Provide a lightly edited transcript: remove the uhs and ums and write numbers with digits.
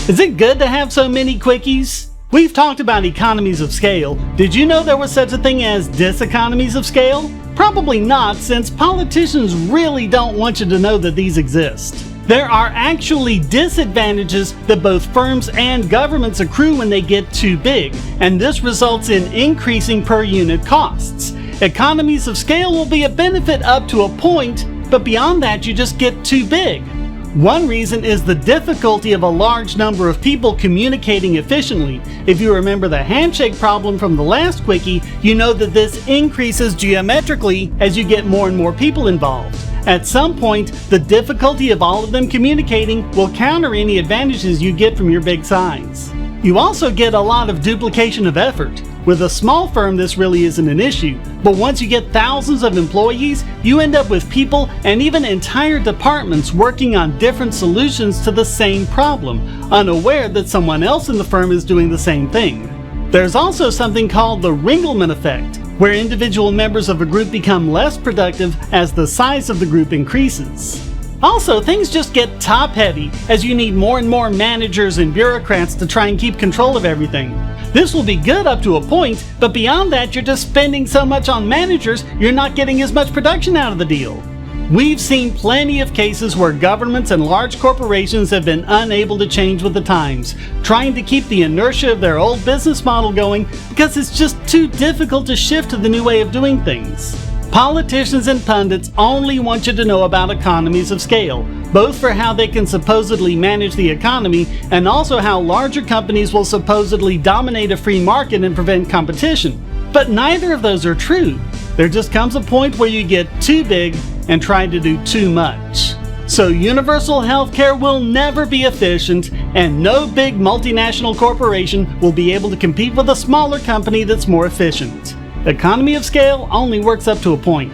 Is it good to have so many quickies? We've talked about economies of scale. Did you know there was such a thing as diseconomies of scale? Probably not, since politicians really don't want you to know that these exist. There are actually disadvantages that both firms and governments accrue when they get too big, and this results in increasing per unit costs. Economies of scale will be a benefit up to a point, but beyond that you just get too big. One reason is the difficulty of a large number of people communicating efficiently. If you remember the handshake problem from the last Quickie, you know that this increases geometrically as you get more and more people involved. At some point, the difficulty of all of them communicating will counter any advantages you get from your big size. You also get a lot of duplication of effort. With a small firm, this really isn't an issue, but once you get thousands of employees, you end up with people and even entire departments working on different solutions to the same problem, unaware that someone else in the firm is doing the same thing. There's also something called the Ringleman effect, where individual members of a group become less productive as the size of the group increases. Also, things just get top-heavy as you need more and more managers and bureaucrats to try and keep control of everything. This will be good up to a point, but beyond that you're just spending so much on managers you're not getting as much production out of the deal. We've seen plenty of cases where governments and large corporations have been unable to change with the times, trying to keep the inertia of their old business model going because it's just too difficult to shift to the new way of doing things. Politicians and pundits only want you to know about economies of scale, both for how they can supposedly manage the economy and also how larger companies will supposedly dominate a free market and prevent competition. But neither of those are true. There just comes a point where you get too big and try to do too much. So universal healthcare will never be efficient, and no big multinational corporation will be able to compete with a smaller company that's more efficient. Economy of scale only works up to a point.